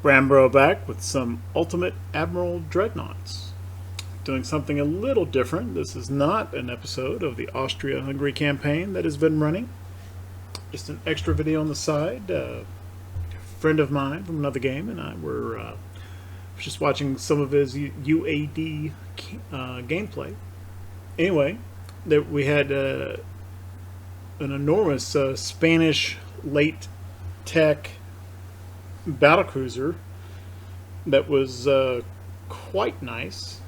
Brambro back with some Ultimate Admiral Dreadnoughts. Doing something a little different. This is not an episode of the Austria-Hungary campaign that has been running. Just an extra video on the side. A friend of mine from another game and I were just watching some of his UAD gameplay. Anyway, we had an enormous Spanish late tech Battlecruiser that was quite nice,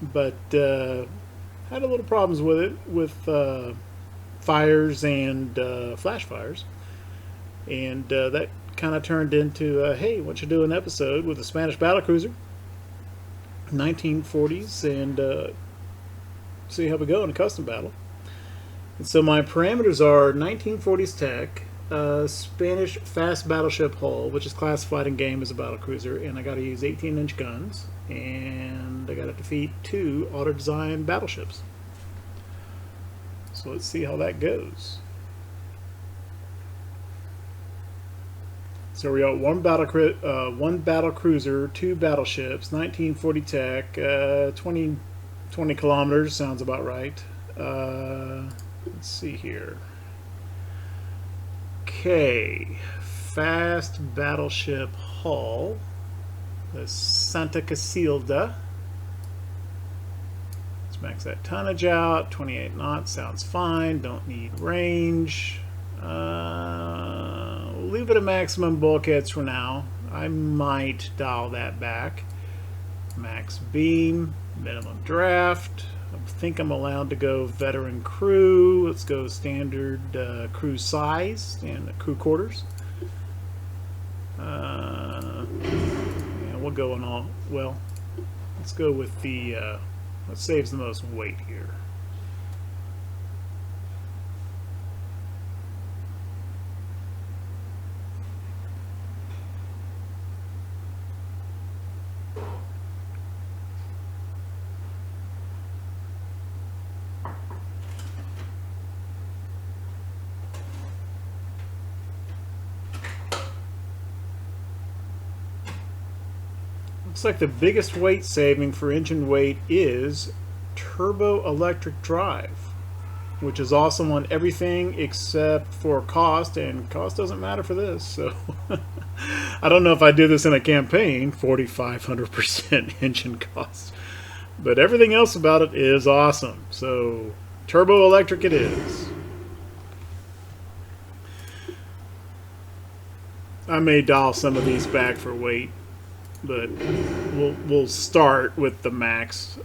but had a little problems with it with fires and flash fires, and that kind of turned into hey, why don't you do an episode with a Spanish Battlecruiser 1940s and see how we go in a custom battle. And so my parameters are 1940s tech, Spanish fast battleship hull, which is classified in game as a battlecruiser, and I got to use 18-inch guns, and I got to defeat 2 auto-designed battleships. So let's see how that goes. So we got one battlecruiser, 2 battleships, 1940 tech, 20 kilometers sounds about right. Let's see here. Okay, fast battleship hull, the Santa Casilda. Let's max that tonnage out. 28 knots sounds fine. Don't need range. We'll leave it at maximum bulkheads for now. I might dial that back. Max beam, minimum draft. I think I'm allowed to go veteran crew. Let's go standard crew size and crew quarters. Yeah, we'll go on all. Well, let's go with the what saves the most weight here. Looks like the biggest weight saving for engine weight is turbo electric drive, which is awesome on everything except for cost, and cost doesn't matter for this. So I don't know if I do this in a campaign, 4,500% engine cost, but everything else about it is awesome. So turbo electric it is. I may dial some of these back for weight, but we'll start with the max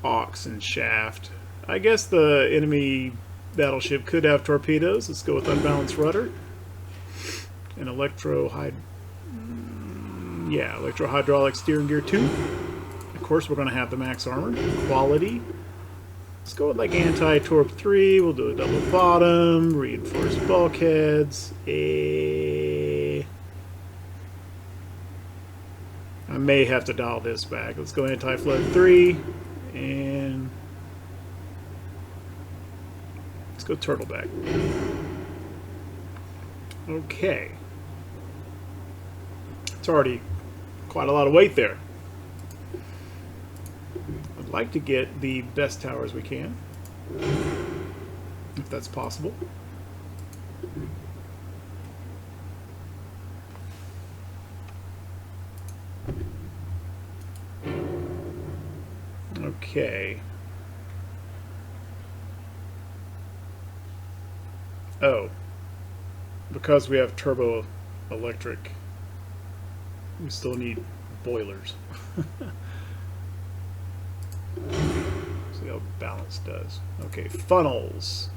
aux and shaft. I guess the enemy battleship could have torpedoes. Let's go with unbalanced rudder and electro-hydraulic steering gear 2. Of course, we're going to have the max armor quality. Let's go with like anti-torp 3. We'll do a double bottom, reinforced bulkheads. I may have to dial this back. Let's go anti-flood 3 and let's go turtleback. Okay. It's already quite a lot of weight there. I'd like to get the best towers we can, if that's possible. Okay. Oh, because we have turbo electric, we still need boilers. See how balance does. Okay, funnels.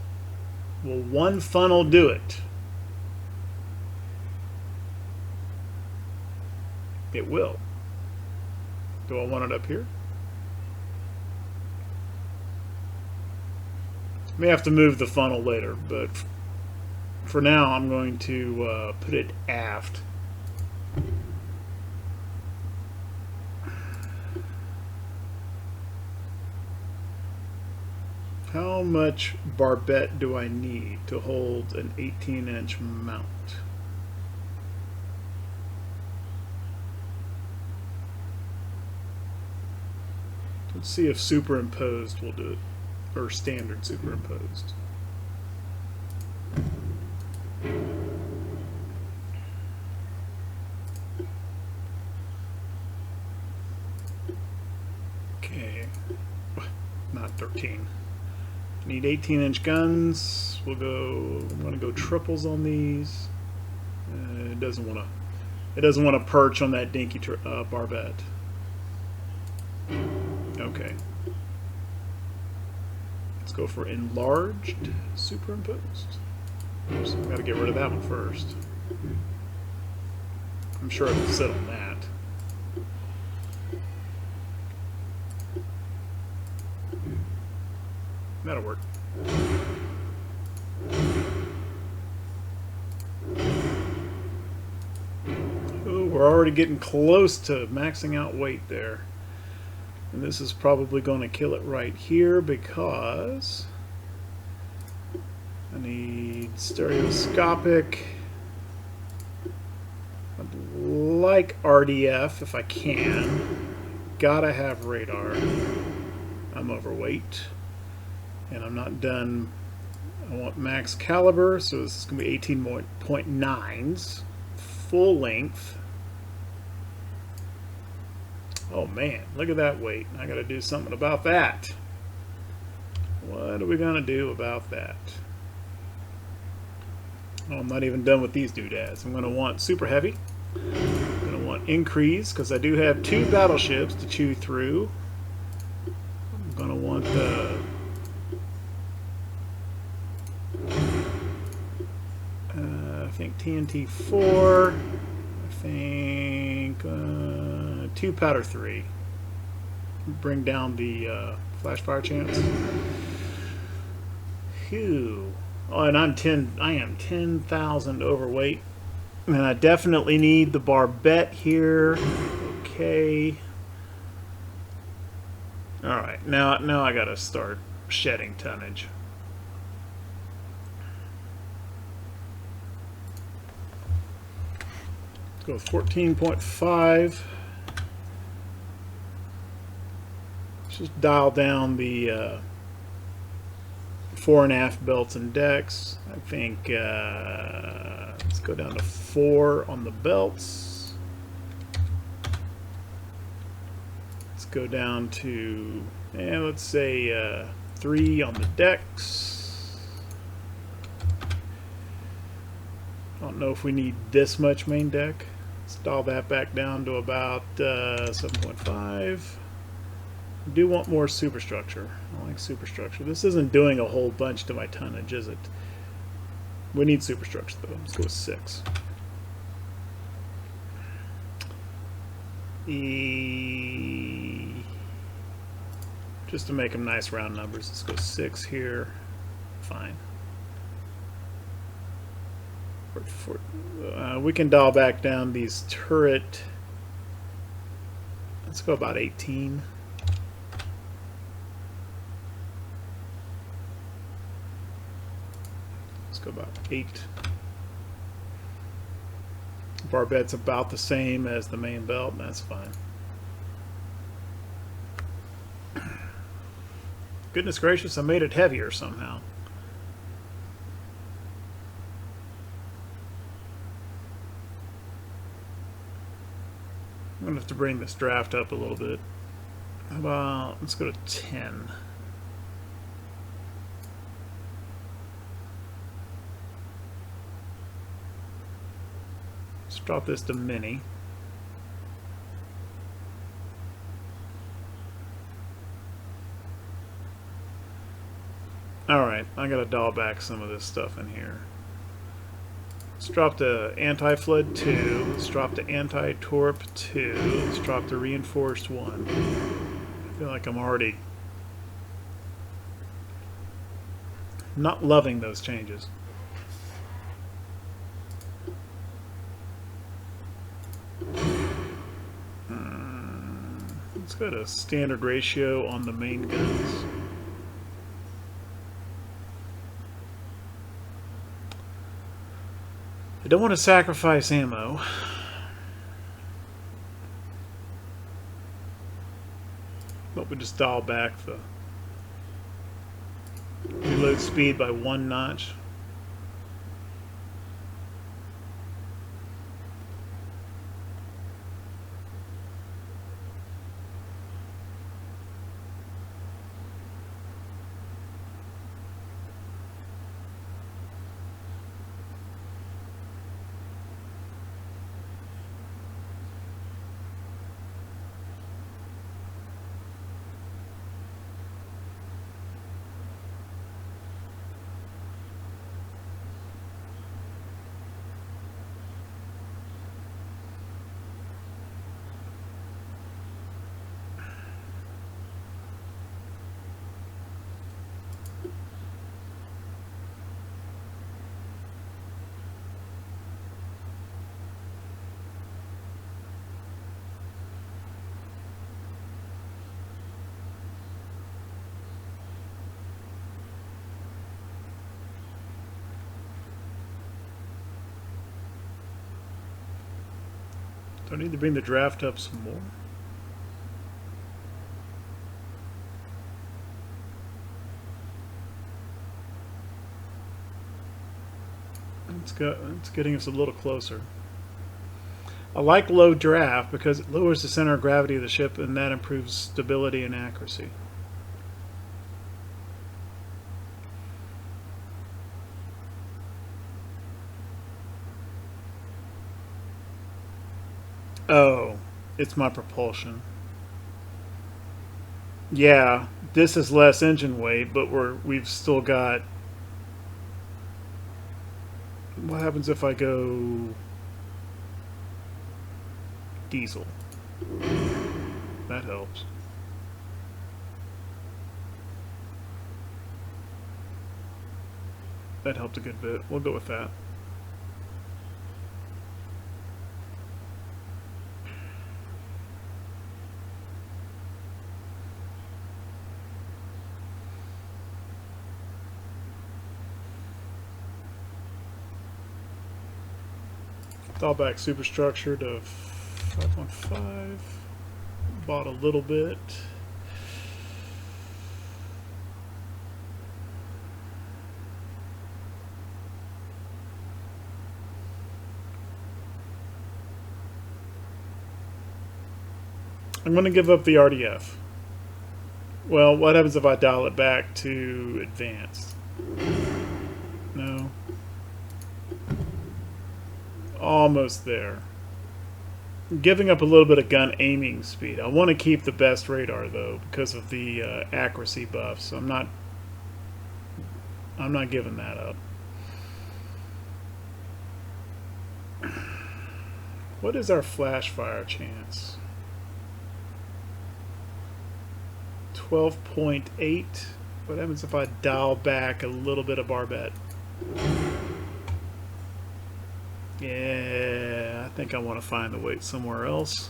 Will one funnel do it? It will. Do I want it up here? May have to move the funnel later, but for now I'm going to put it aft. How much barbette do I need to hold an 18-inch mount? Let's see if superimposed will do it, or standard superimposed. Okay, not 13. Need 18-inch guns. We'll go. I'm gonna go triples on these. It doesn't want to. It doesn't want to perch on that dinky barbette. Okay. Let's go for enlarged superimposed. So I've got to get rid of that one first. I'm sure it'll sit on that. That'll work. Ooh, we're already getting close to maxing out weight there. And this is probably going to kill it right here because I need stereoscopic. I'd like RDF if I can. Gotta have radar. I'm overweight. And I'm not done. I want max caliber, so this is going to be 18.9s. Full length. Oh man, look at that weight. I got to do something about that. What are we going to do about that? Oh, I'm not even done with these doodads. I'm going to want super heavy. I'm going to want increase because I do have 2 battleships to chew through. I'm going to want the I think TNT 4. I think 2 powder 3. Bring down the flash fire chance. Phew. Oh, and I am 10,000 overweight. And I definitely need the barbette here. Okay. Alright, now I gotta start shedding tonnage. Let's go with 14.5. Let's just dial down the fore and aft belts and decks. I think let's go down to 4 on the belts. Let's go down to, let's say 3 on the decks. I don't know if we need this much main deck. Let's dial that back down to about 7.5. I do want more superstructure. I like superstructure. This isn't doing a whole bunch to my tonnage, is it? We need superstructure though. Let's go with 6. Just to make them nice round numbers, let's go 6 here. Fine. We can dial back down these turret. Let's go about 18. Let's go about 8. Barbette's about the same as the main belt, and that's fine. Goodness gracious, I made it heavier somehow. I'm going to have to bring this draft up a little bit. How about, let's go to 10. Let's drop this to mini. Alright, I gotta dial back some of this stuff in here. Let's drop the anti-flood 2. Let's drop the anti-torp 2. Let's drop the reinforced 1. I feel like I'm already not loving those changes. Let's go to standard ratio on the main guns. I don't want to sacrifice ammo. But We'll just dial back the reload speed by 1 notch. Do I need to bring the draft up some more? It's getting us a little closer. I like low draft because it lowers the center of gravity of the ship and that improves stability and accuracy. Oh, it's my propulsion. Yeah, this is less engine weight, but we've still got. What happens if I go diesel? That helps. That helped a good bit. We'll go with that. Dial back superstructure to 5.5. Bought a little bit. I'm going to give up the RDF. Well, what happens if I dial it back to advanced? No. Almost there. Giving up a little bit of gun aiming speed. I want to keep the best radar though because of the accuracy buffs. So I'm not giving that up. What is our flash fire chance? 12.8. What happens if I dial back a little bit of barbette? Yeah, I think I want to find the weight somewhere else.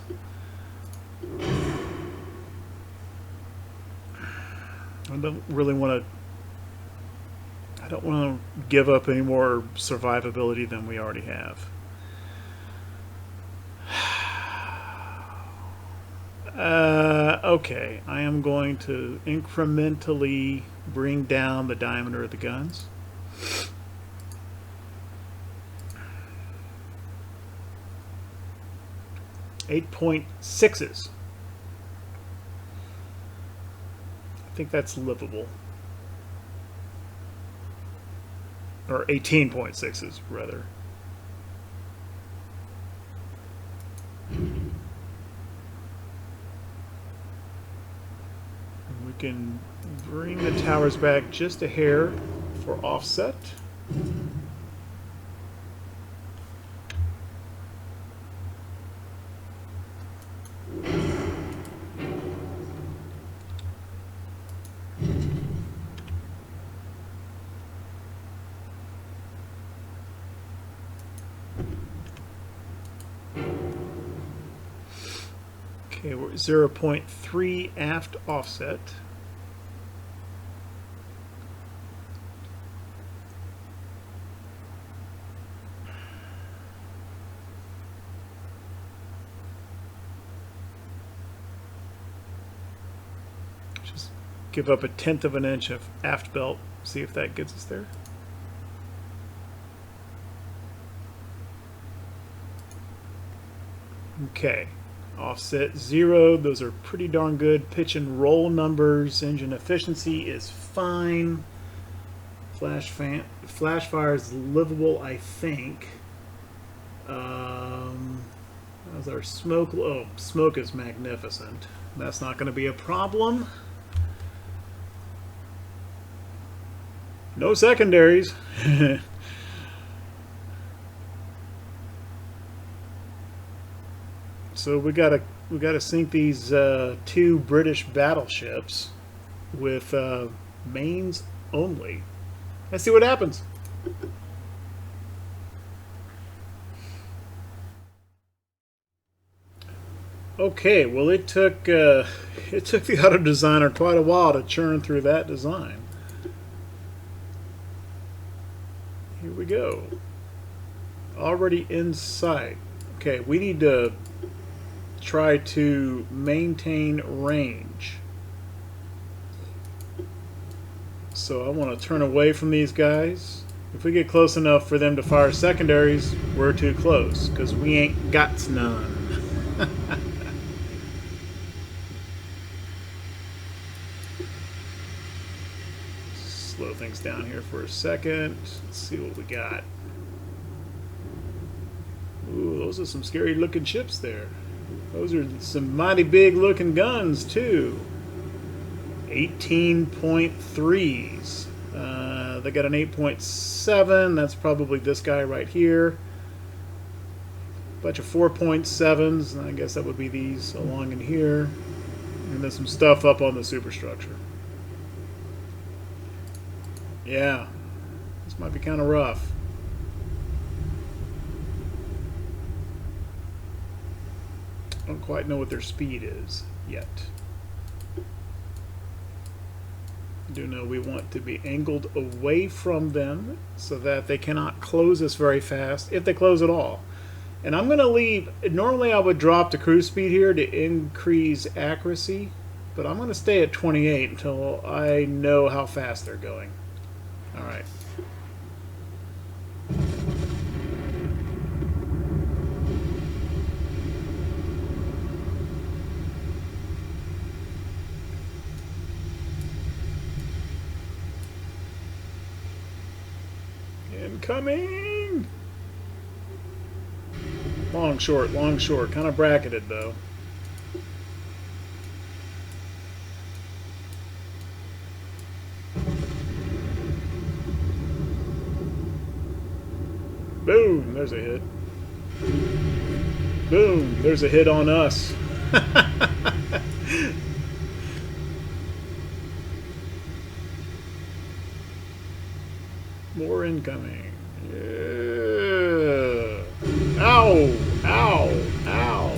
I don't really want to. I don't want to give up any more survivability than we already have. Okay, I am going to incrementally bring down the diameter of the guns. .6s. I think that's livable. Or 18.6s, rather. We can bring the towers back just a hair for offset. Okay, we're 0.3 aft offset. Give up 1/10 of an inch of aft belt. See if that gets us there. Okay. Offset 0. Those are pretty darn good. Pitch and roll numbers. Engine efficiency is fine. Flash fire is livable, I think. How's our smoke? Oh, smoke is magnificent. That's not going to be a problem. No secondaries. So we gotta sink these 2 British battleships with mains only. Let's see what happens. Okay, well it took the auto designer quite a while to churn through that design. Here we go. Already in sight. Okay, we need to try to maintain range. So I want to turn away from these guys. If we get close enough for them to fire secondaries, we're too close, because we ain't got none. Slow things down here for a second. Let's see what we got. Ooh, those are some scary looking ships there. Those are some mighty big looking guns too. 18.3s. They got an 8.7. That's probably this guy right here. Bunch of 4.7s. I guess that would be these along in here. And then some stuff up on the superstructure. Yeah, this might be kind of rough. I don't quite know what their speed is yet. I do know we want to be angled away from them so that they cannot close us very fast, if they close at all. And I'm going to leave, normally I would drop the cruise speed here to increase accuracy, but I'm going to stay at 28 until I know how fast they're going. All right. Incoming! Long, short, kind of bracketed though. Boom, there's a hit. Boom, there's a hit on us. More incoming. Yeah. Ow! Ow! Ow!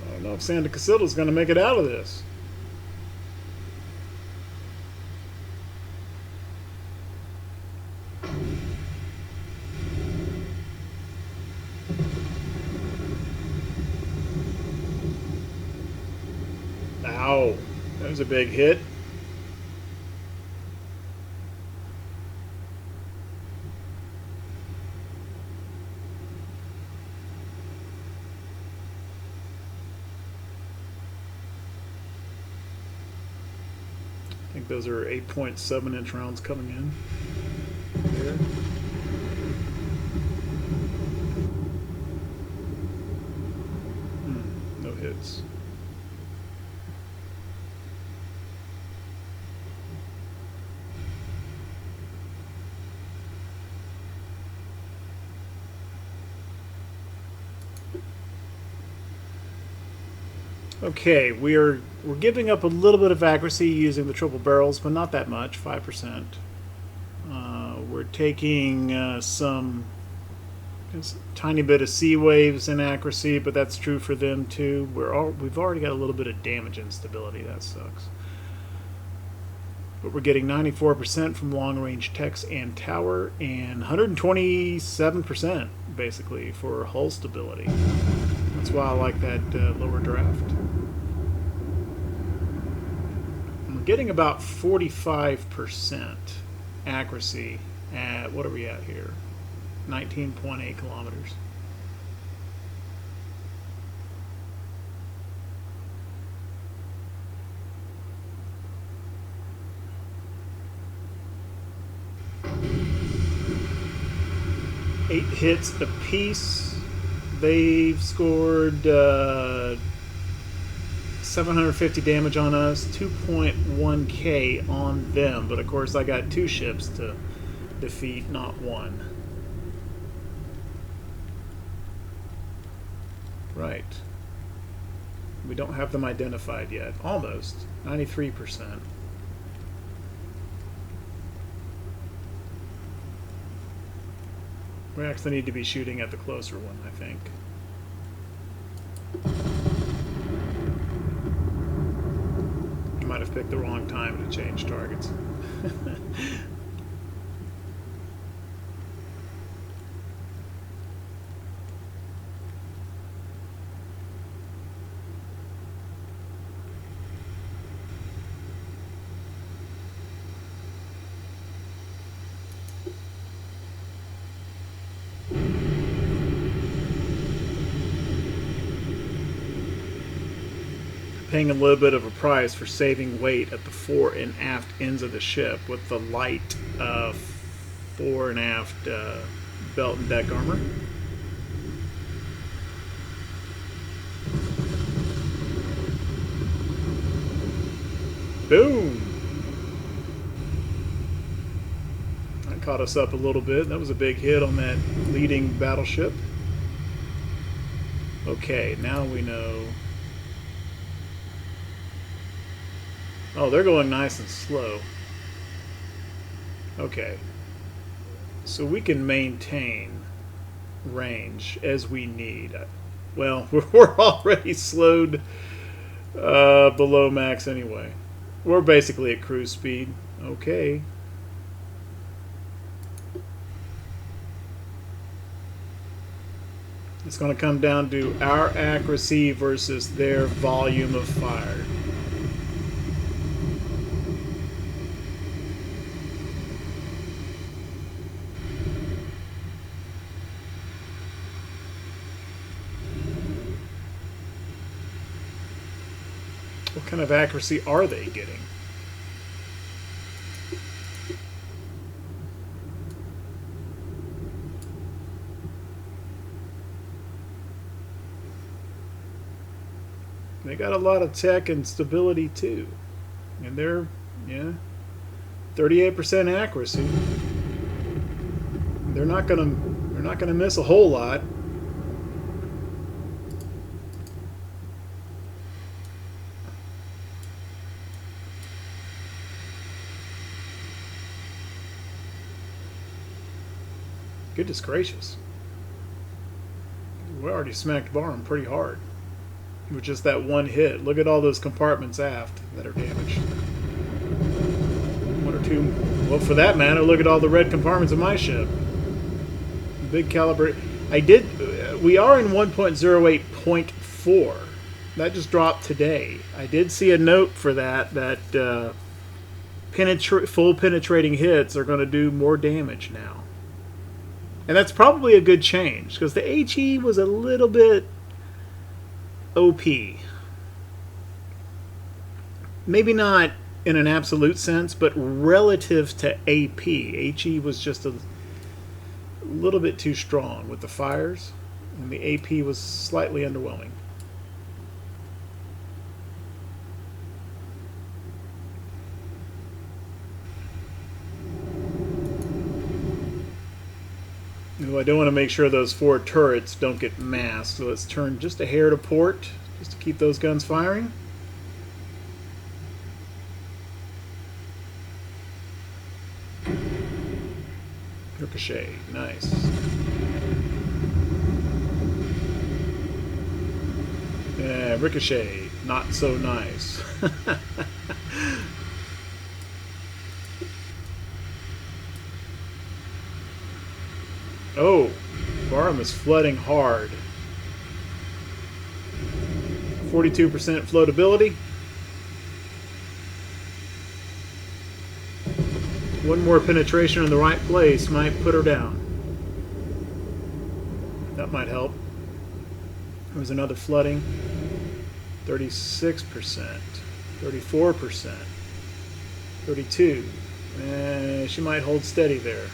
I don't know if Santa Casilla's going to make it out of this. Ow, that was a big hit. I think those are 8.7-inch rounds coming in. There. No hits. Okay, we're giving up a little bit of accuracy using the triple barrels, but not that much, 5%. We're taking some tiny bit of sea waves in accuracy, but that's true for them too. We've already got a little bit of damage instability. That sucks. But we're getting 94% from long-range techs and tower, and 127% basically for hull stability. That's why I like that lower draft. And we're getting about 45% accuracy at, what are we at here? 19.8 kilometers. Eight hits apiece. They've scored 750 damage on us, 2.1k on them. But of course, I got 2 ships to defeat, not 1. Right. We don't have them identified yet. Almost. 93%. We actually need to be shooting at the closer one, I think. You might have picked the wrong time to change targets. Paying a little bit of a price for saving weight at the fore and aft ends of the ship with the light fore and aft belt and deck armor. Boom! That caught us up a little bit. That was a big hit on that leading battleship. Okay, now we know. Oh, they're going nice and slow. Okay. So we can maintain range as we need. Well, we're already slowed below max anyway. We're basically at cruise speed. Okay. It's going to come down to our accuracy versus their volume of fire. What kind of accuracy are they getting? They got a lot of tech and stability too. And they're, yeah, 38% accuracy. They're not gonna miss a whole lot. Goodness gracious. We already smacked Barham pretty hard. With just that one hit. Look at all those compartments aft that are damaged. 1 or 2. Well, for that matter, look at all the red compartments of my ship. Big caliber. We are in 1.08.4. That just dropped today. I did see a note for that full penetrating hits are going to do more damage now. And that's probably a good change, because the HE was a little bit OP. Maybe not in an absolute sense, but relative to AP, HE was just a little bit too strong with the fires, and the AP was slightly underwhelming. I do want to make sure those 4 turrets don't get masked, so let's turn just a hair to port, just to keep those guns firing. Ricochet, nice. Yeah, ricochet, not so nice. Oh, Barham is flooding hard. 42% floatability. One more penetration in the right place might put her down. That might help. There was another flooding. 36%. 34%. 32. She might hold steady there.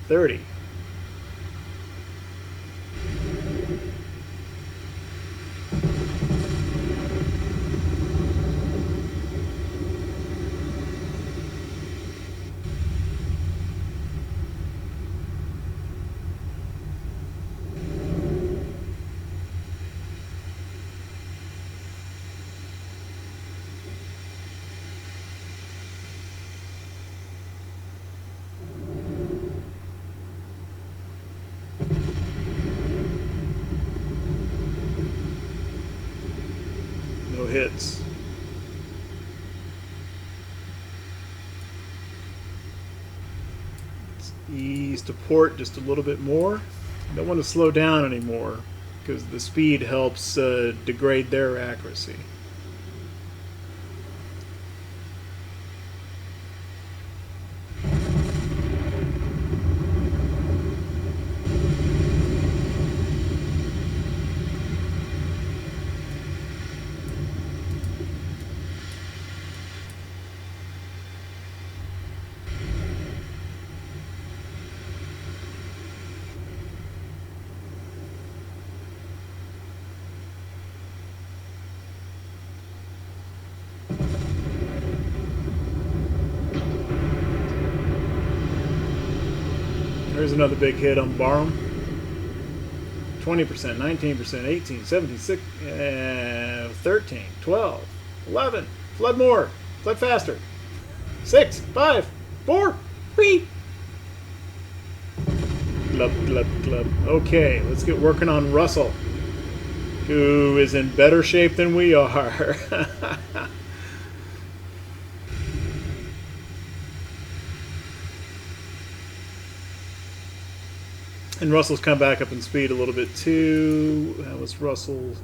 30. No hits. Let's ease to port just a little bit more. Don't want to slow down anymore because the speed helps degrade their accuracy. There's another big hit on Barham. 20%, 19%, 18, 17, 13, 12, 11. Flood more. Flood faster. 6, 5, 4, 3. Glub, glub, glub. Okay, let's get working on Russell, who is in better shape than we are. And Russell's come back up in speed a little bit too. That was Russell.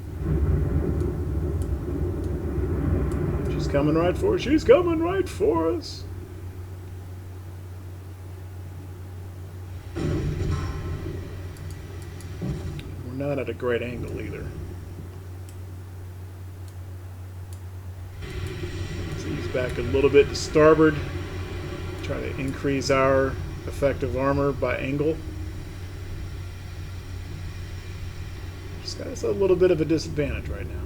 She's coming right for us. She's coming right for us. We're not at a great angle either. Let's ease back a little bit to starboard. Try to increase our effective armor by angle. Got us a little bit of a disadvantage right now.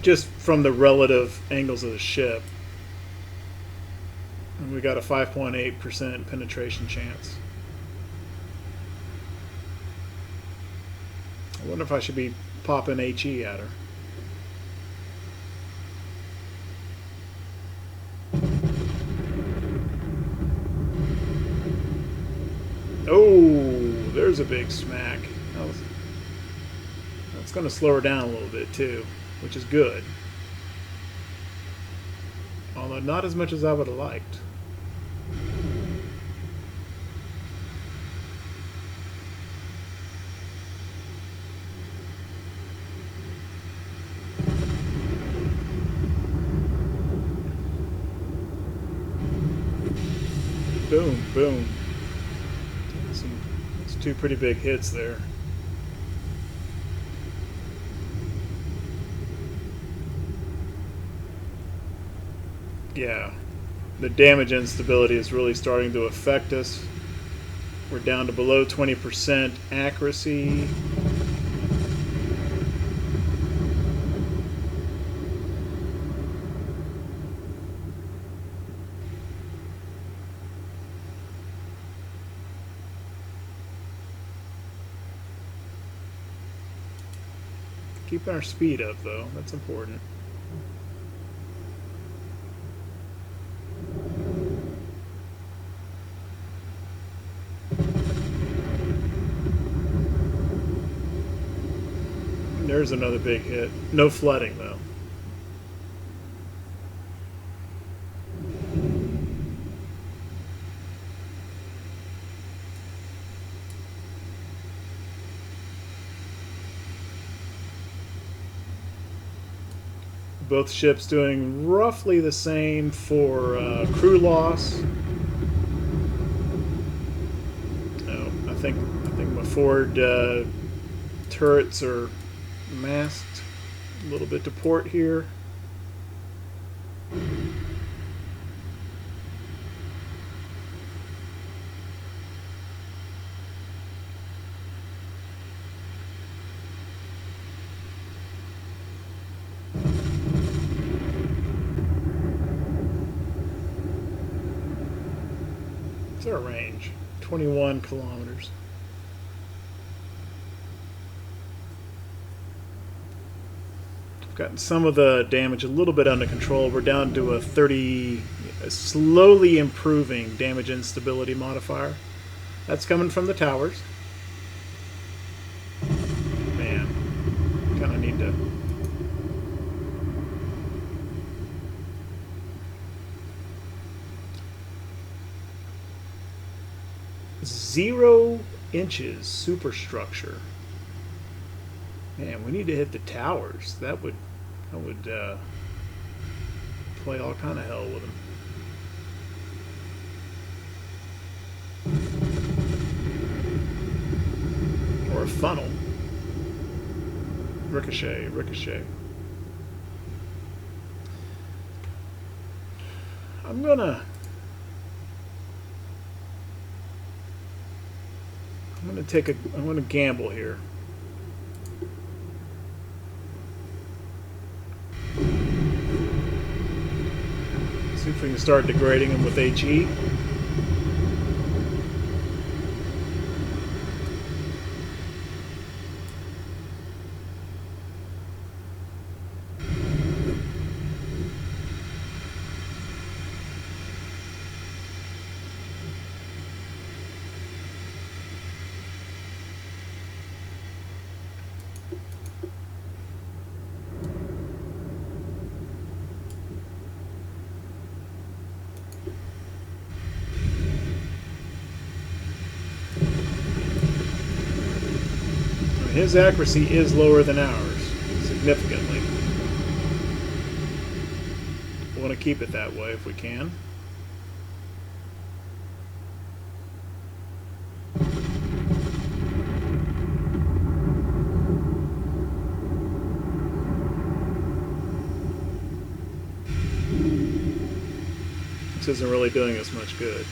Just from the relative angles of the ship. And we got a 5.8% penetration chance. I wonder if I should be popping HE at her. Oh, there's a big smack. That's going to slow her down a little bit too, which is good. Although not as much as I would have liked. Boom, boom. That's two pretty big hits there. Yeah, the damage instability is really starting to affect us. We're down to below 20% accuracy. Keeping our speed up, though, that's important. There's another big hit. No flooding, though. Both ships doing roughly the same for crew loss. Oh, I think my forward turrets are masked a little bit to port here. What's our range? 21 kilometers. We've gotten some of the damage a little bit under control. We're down to a 30, slowly improving damage instability modifier. That's coming from the towers. Man, kind of need to... "0 inches superstructure." Man, we need to hit the towers. That would play all kind of hell with them. Or a funnel. Ricochet, ricochet. I'm gonna gamble here. See if we can start degrading them with HE. His accuracy is lower than ours, significantly. We want to keep it that way if we can. This isn't really doing us much good.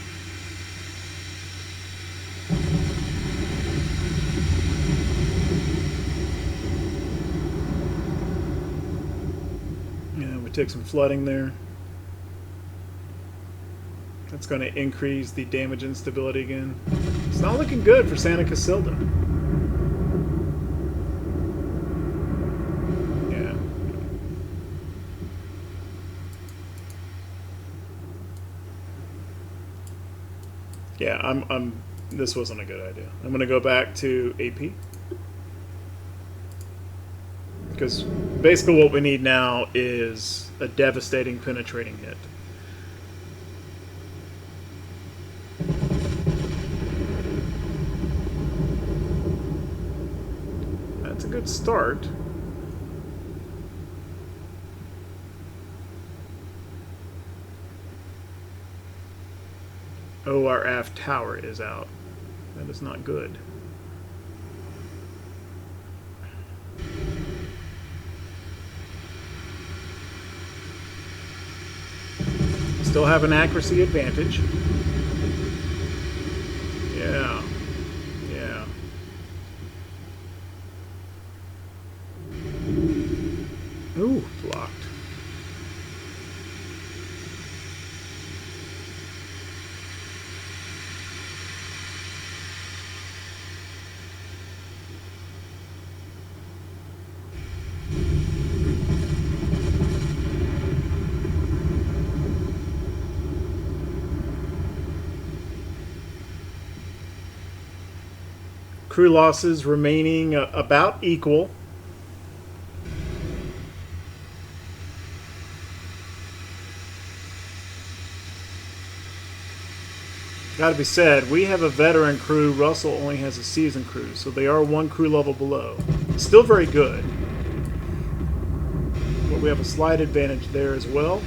Take some flooding there. That's going to increase the damage instability again. It's not looking good for Santa Casilda. Yeah. Yeah, this wasn't a good idea. I'm going to go back to AP. Because basically what we need now is a devastating penetrating hit. That's a good start. Oh, our aft tower is out. That is not good. Still have an accuracy advantage. Yeah. Yeah. Ooh, blocked. Crew losses remaining about equal. Got to be said, we have a veteran crew. Russell only has a seasoned crew, so they are one crew level below. Still very good, but we have a slight advantage there as well.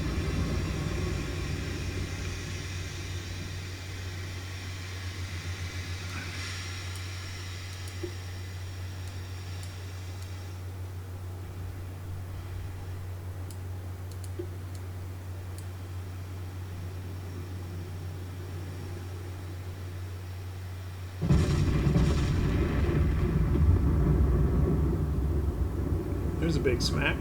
There's a big smack.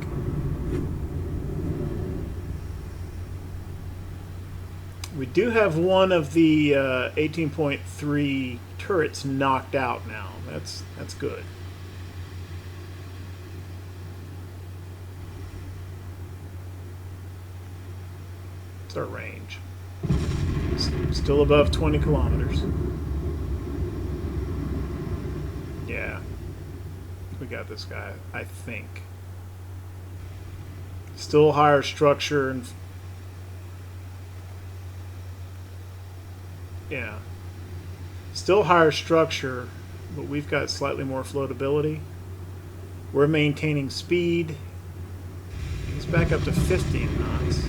We do have one of the 18.3 turrets knocked out now. That's good. It's our range. Still above 20 kilometers. Yeah. We got this guy, I think. Still higher structure and yeah. Still higher structure, but we've got slightly more floatability. We're maintaining speed. He's back up to 15 knots.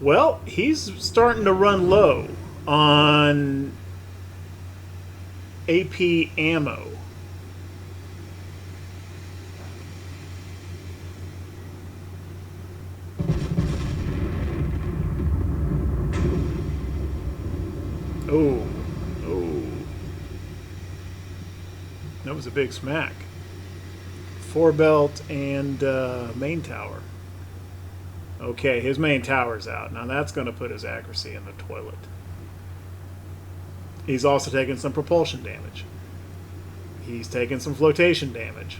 Well, he's starting to run low on AP ammo. Oh, oh. That was a big smack. Forebelt and main tower. Okay, his main tower's out. Now that's going to put his accuracy in the toilet. He's also taking some propulsion damage. He's taking some flotation damage.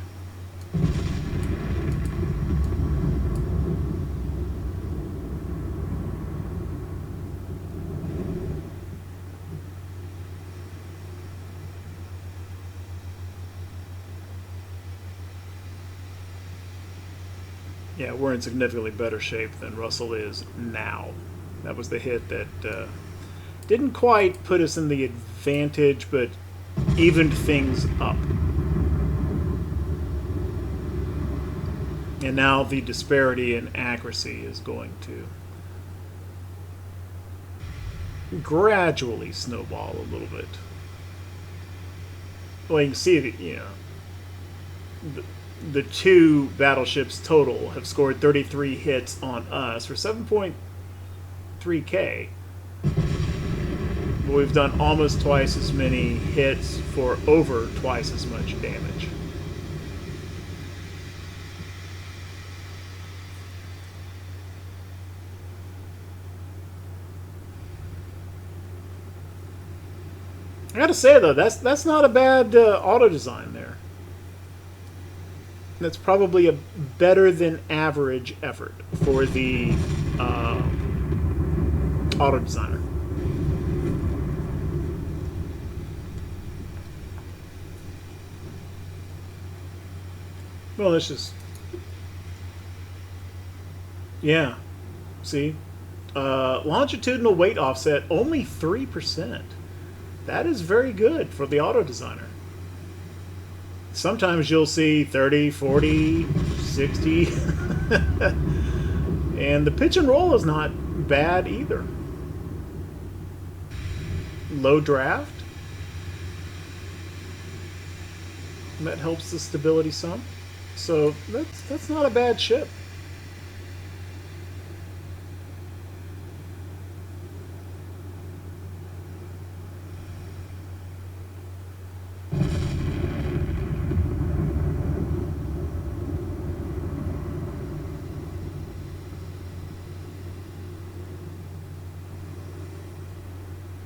Yeah, we're in significantly better shape than Russell is now. That was the hit that didn't quite put us in the advantage, but evened things up. And now the disparity in accuracy is going to gradually snowball a little bit. Well, you can see that, you know, the two battleships total have scored 33 hits on us for 7.3K. But we've done almost twice as many hits for over twice as much damage. I gotta say though, that's not a bad auto design there. That's probably a better than average effort for the auto designer. Well, let's just, yeah, see, longitudinal weight offset only 3%. That is very good for the auto designer. Sometimes you'll see 30, 40, 60. And the pitch and roll is not bad either. Low draft. That helps the stability some. So that's not a bad ship.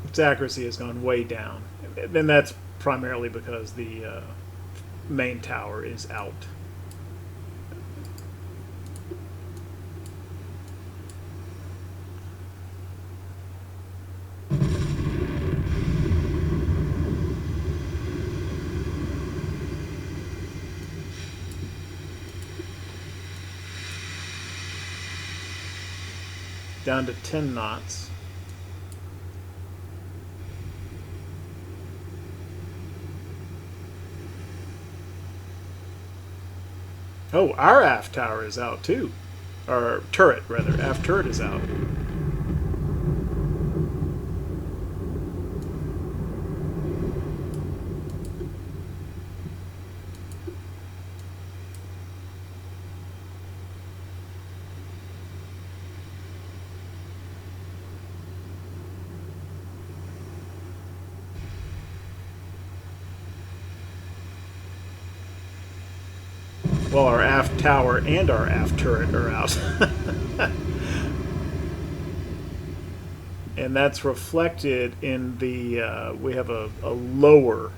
Its accuracy has gone way down, and that's primarily because the main tower is out. down to 10 knots. Oh, our aft tower is out too. Or turret, rather. Aft turret is out. Well, our aft tower and our aft turret are out. And that's reflected in the, we have a lower,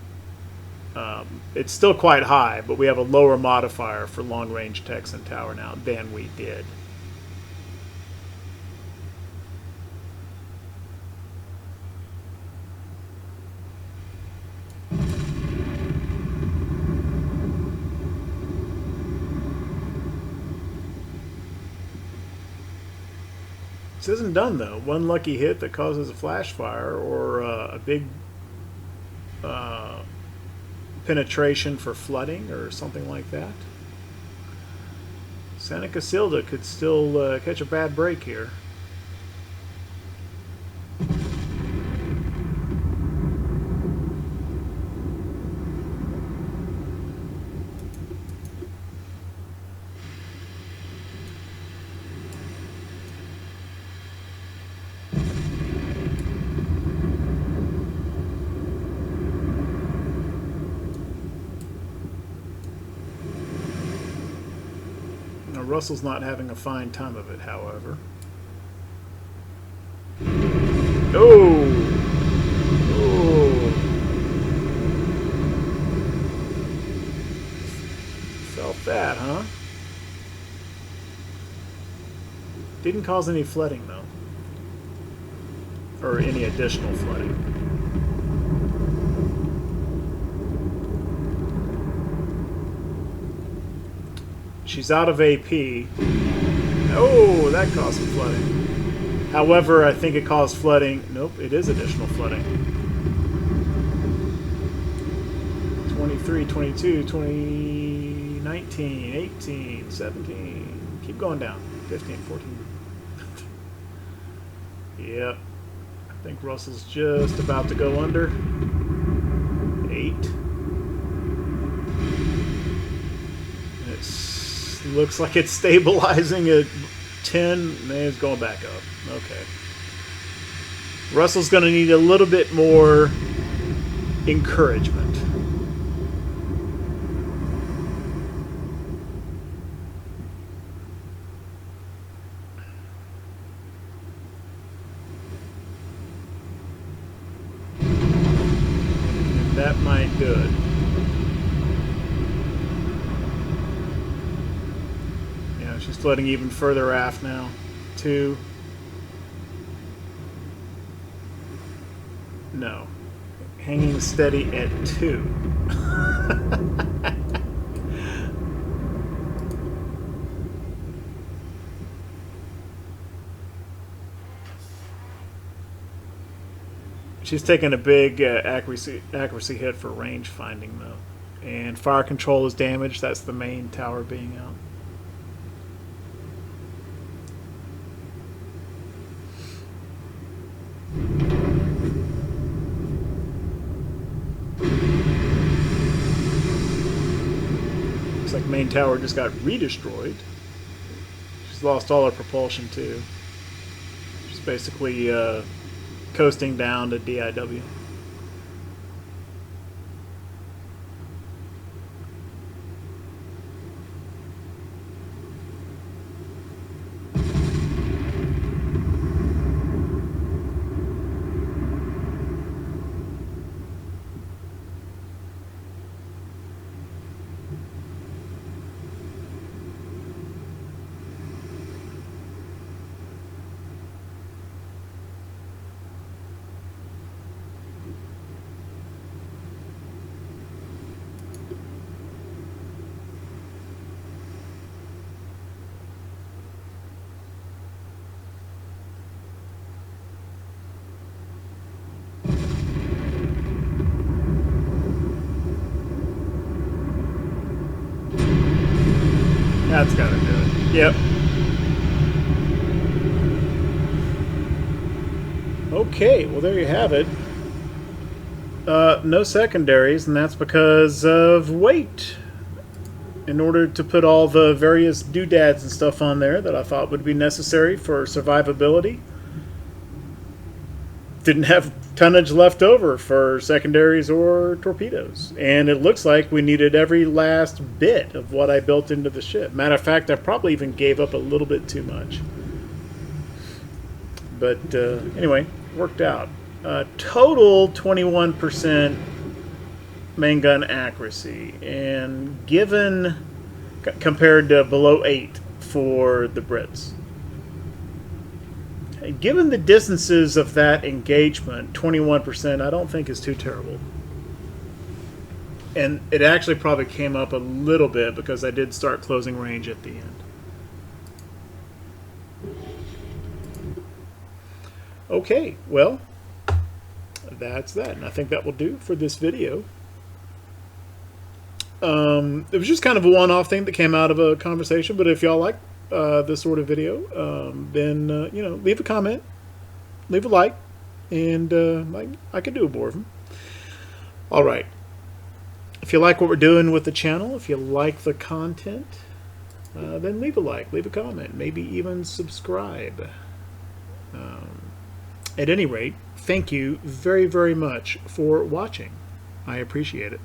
it's still quite high, but we have a lower modifier for long-range Texan tower now than we did. This isn't done though. One lucky hit that causes a flash fire or a big penetration for flooding or something like that. Santa Casilda could still catch a bad break here. Russell's not having a fine time of it, however. Oh! Oh! Felt that, huh? Didn't cause any flooding, though. Or any additional flooding. She's out of AP. Oh, that caused some flooding. However, I think it caused flooding. Nope, it is additional flooding. 23, 22, 20, 19, 18, 17. Keep going down. 15, 14. Yep. I think Russell's just about to go under. 8. Looks like it's stabilizing at 10. And it's going back up. Okay. Russell's going to need a little bit more encouragement. And that might do it. She's flooding even further aft now. 2. No. Hanging steady at 2. She's taking a big accuracy hit for range finding, though. And fire control is damaged. That's the main tower being out. Looks like main tower just got redestroyed. She's lost all her propulsion too. She's basically coasting down to DIW. That's got to do it. Yep. Okay, well there you have it. No secondaries, and that's because of weight. In order to put all the various doodads and stuff on there that I thought would be necessary for survivability, didn't have tonnage left over for secondaries or torpedoes. And it looks like we needed every last bit of what I built into the ship. Matter of fact, I probably even gave up a little bit too much. But anyway, worked out. Total 21% main gun accuracy, and given compared to below 8 for the Brits. Given the distances of that engagement, 21% I don't think is too terrible. And it actually probably came up a little bit because I did start closing range at the end. Okay, well, that's that. And I think that will do for this video. It was just kind of a one-off thing that came out of a conversation, but if y'all like this sort of video, then you know, leave a comment, leave a like, and I could do more of them. All right. If you like what we're doing with the channel, if you like the content, then leave a like, leave a comment, maybe even subscribe. At any rate, thank you very, very much for watching. I appreciate it.